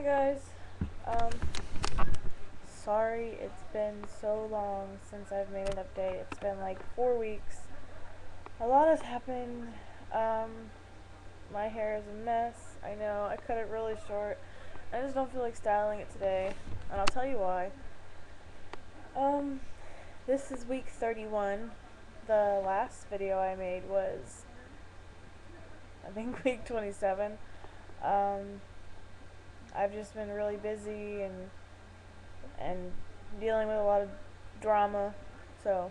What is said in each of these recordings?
guys. Sorry it's been so long since I've made an update. It's been like 4 weeks. A lot has happened. Um, my hair is a mess. I know, I cut it really short. I just don't feel like styling it today, and I'll tell you why. Um, this is week 31. The last video I made was, I think, week 27. Um, I've just been really busy and dealing with a lot of drama. So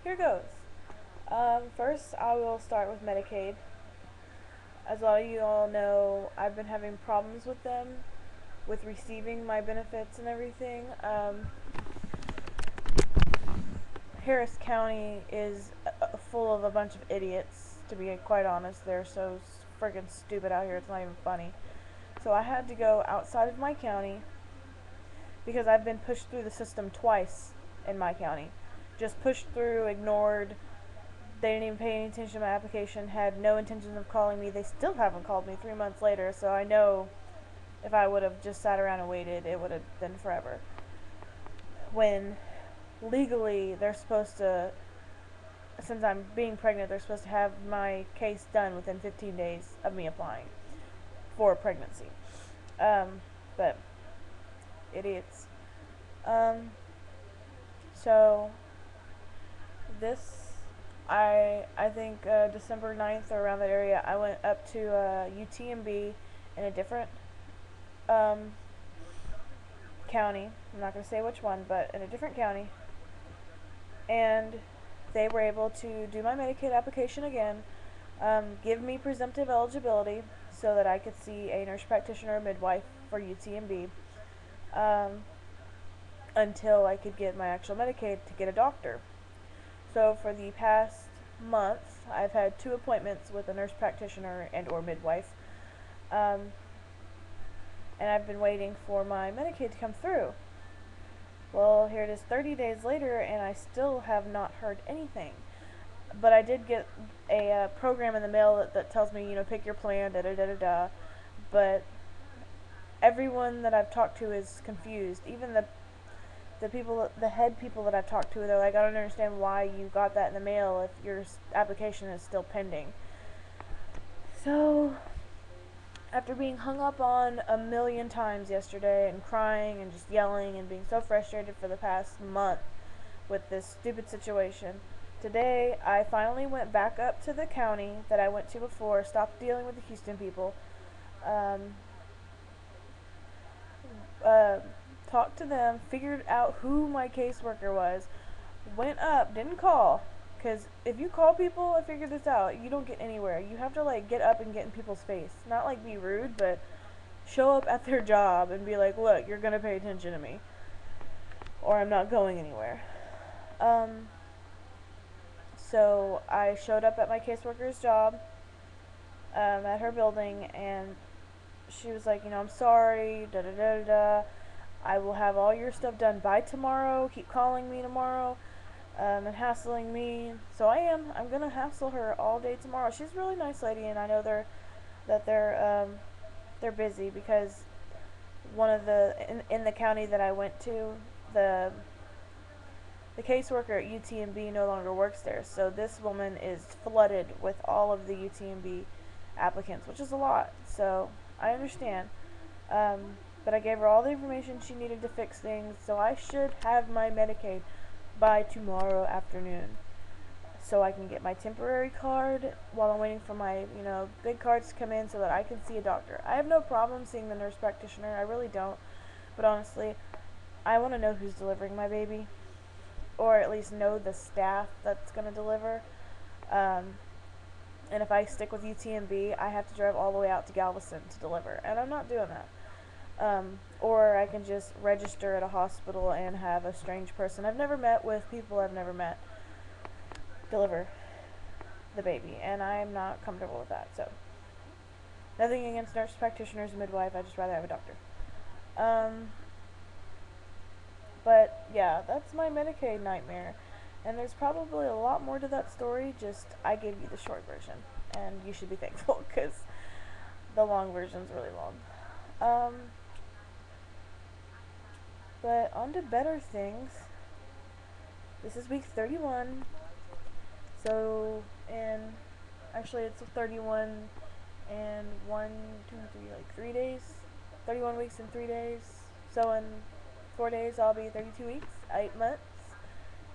here goes. First, I will start with Medicaid. As a lot of you all know, I've been having problems with them, with receiving my benefits and everything. Harris County is full of a bunch of idiots, to be quite honest. They're so friggin' stupid out here, it's not even funny. So I had to go outside of my county because I've been pushed through the system twice in my county. Just pushed through, ignored. They didn't even pay any attention to my application, had no intentions of calling me. They still haven't called me 3 months later, so I know if I would have just sat around and waited, it would have been forever. When legally they're supposed to, since I'm being pregnant, they're supposed to have my case done within 15 days of me applying for pregnancy. But idiots. So this, I think December 9th or around that area, I went up to UTMB in a different county. I'm not going to say which one, but in a different county. And they were able to do my Medicaid application again, give me presumptive eligibility so that I could see a nurse practitioner or midwife for UTMB until I could get my actual Medicaid to get a doctor. So for the past month, I've had 2 appointments with a nurse practitioner and or midwife, and I've been waiting for my Medicaid to come through. Well, here it is 30 days later, and I still have not heard anything. But I did get a program in the mail that tells me, pick your plan, da-da-da-da-da. But everyone that I've talked to is confused. Even the head people that I've talked to, they're like, I don't understand why you got that in the mail if your application is still pending. So, after being hung up on a million times yesterday and crying and just yelling and being so frustrated for the past month with this stupid situation, today I finally went back up to the county that I went to before, stopped dealing with the Houston people, talked to them, figured out who my caseworker was, went up, didn't call, because if you call people, I figured this out, you don't get anywhere. You have to get up and get in people's face. Not be rude, but show up at their job and be like, look, you're going to pay attention to me, or I'm not going anywhere. So I showed up at my caseworker's job at her building, and she was like, I'm sorry, da-da-da-da-da. I will have all your stuff done by tomorrow. Keep calling me tomorrow and hassling me. So I'm going to hassle her all day tomorrow. She's a really nice lady, and I know they're busy because one of in the county that I went to, the caseworker at UTMB no longer works there. So this woman is flooded with all of the UTMB applicants, which is a lot. So I understand. But I gave her all the information she needed to fix things, so I should have my Medicaid by tomorrow afternoon. So I can get my temporary card while I'm waiting for my, big cards to come in so that I can see a doctor. I have no problem seeing the nurse practitioner, I really don't. But honestly, I want to know who's delivering my baby, or at least know the staff that's going to deliver. And if I stick with UTMB, I have to drive all the way out to Galveston to deliver, and I'm not doing that. Or I can just register at a hospital and have a strange person I've never met with people I've never met deliver the baby, and I'm not comfortable with that. So nothing against nurse practitioners and midwife, I'd just rather have a doctor. But yeah, that's my Medicaid nightmare, and there's probably a lot more to that story, just I gave you the short version, and you should be thankful because the long version's really long. Um, but on to better things. This is week 31. So, and actually it's 31 and 1, 2, 3, like 3 days. 31 weeks and 3 days. So in 4 days I'll be 32 weeks, 8 months.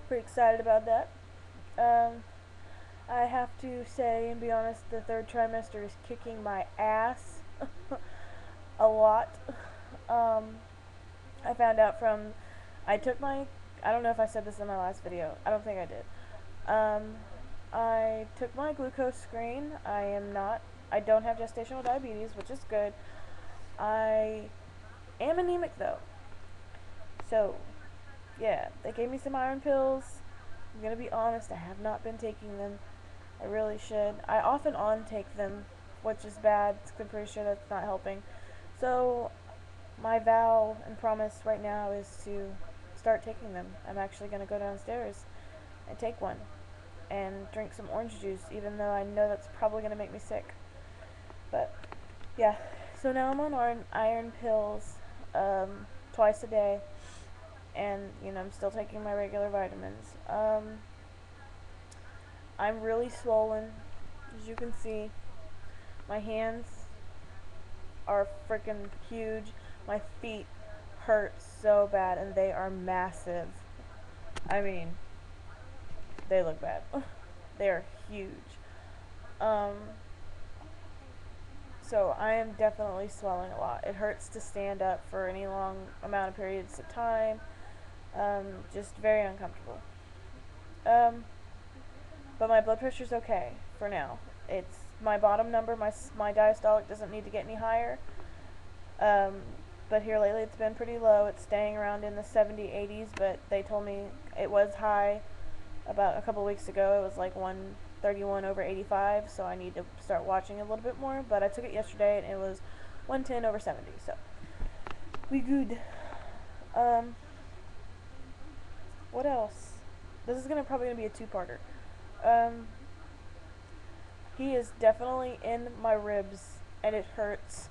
Pretty excited about that. I have to say and be honest, the third trimester is kicking my ass a lot. I found out from, I took my, I don't know if I said this in my last video. I don't think I did. I took my glucose screen. I don't have gestational diabetes, which is good. I am anemic though. So, yeah, they gave me some iron pills. I'm gonna be honest, I have not been taking them. I really should. I off and on take them, which is bad, 'cause I'm pretty sure that's not helping. So, my vow and promise right now is to start taking them. I'm actually gonna go downstairs and take one and drink some orange juice, even though I know that's probably gonna make me sick. But, yeah. So now I'm on iron pills twice a day, and I'm still taking my regular vitamins. I'm really swollen, as you can see. My hands are freaking huge. My feet hurt so bad, and they are massive. I mean, they look bad. They are huge. So I am definitely swelling a lot. It hurts to stand up for any long amount of periods of time. Just very uncomfortable. But my blood pressure's okay for now. It's my bottom number. My diastolic doesn't need to get any higher. But here lately it's been pretty low. It's staying around in the 70, 80s, but they told me it was high about a couple weeks ago. It was like 131 over 85, so I need to start watching a little bit more. But I took it yesterday and it was 110 over 70, so we good. What else? This is probably gonna be a two-parter. He is definitely in my ribs, and it hurts.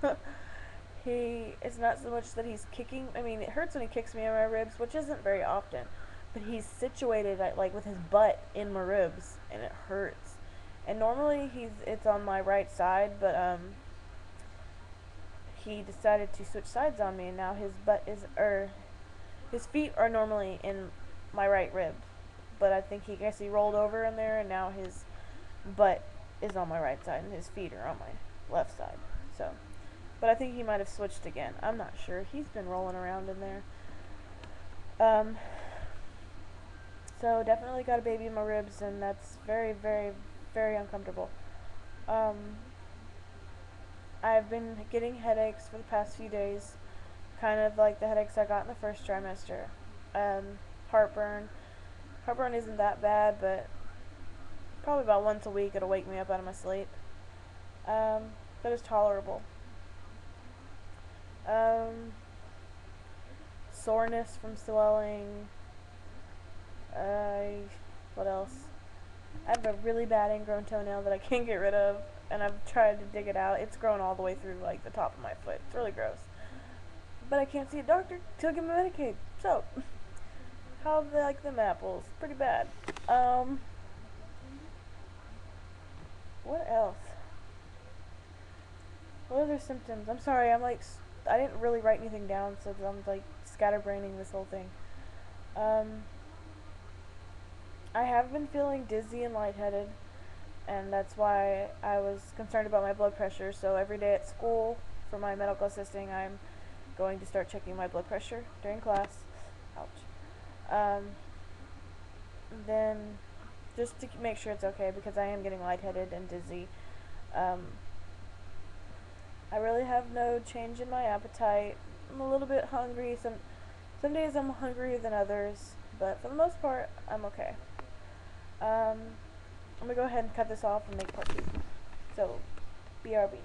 It's not so much that he's kicking. I mean, it hurts when he kicks me in my ribs, which isn't very often. But he's situated like with his butt in my ribs, and it hurts. And normally it's on my right side, but he decided to switch sides on me, and now his feet are normally in my right rib, but I think he rolled over in there, and now his butt is on my right side and his feet are on my left side. So, but I think he might have switched again. I'm not sure. He's been rolling around in there. So definitely got a baby in my ribs, and that's very, very, very uncomfortable. I've been getting headaches for the past few days, kind of like the headaches I got in the first trimester. Heartburn. Heartburn isn't that bad, but probably about once a week it'll wake me up out of my sleep. But it's tolerable. Soreness from swelling. What else? I have a really bad ingrown toenail that I can't get rid of, and I've tried to dig it out. It's grown all the way through like the top of my foot. It's really gross. But I can't see a doctor till I get my Medicaid. So, how do they like them apples? Pretty bad. What else? What other symptoms? I'm sorry, I didn't really write anything down, so I'm like scatterbraining this whole thing. I have been feeling dizzy and lightheaded, and that's why I was concerned about my blood pressure. So every day at school for my medical assisting, I'm going to start checking my blood pressure during class. Ouch. Then just to make sure it's okay, because I am getting lightheaded and dizzy. I really have no change in my appetite. I'm a little bit hungry. Some days I'm hungrier than others, but for the most part, I'm okay. I'm gonna go ahead and cut this off and make part 2. So, BRB.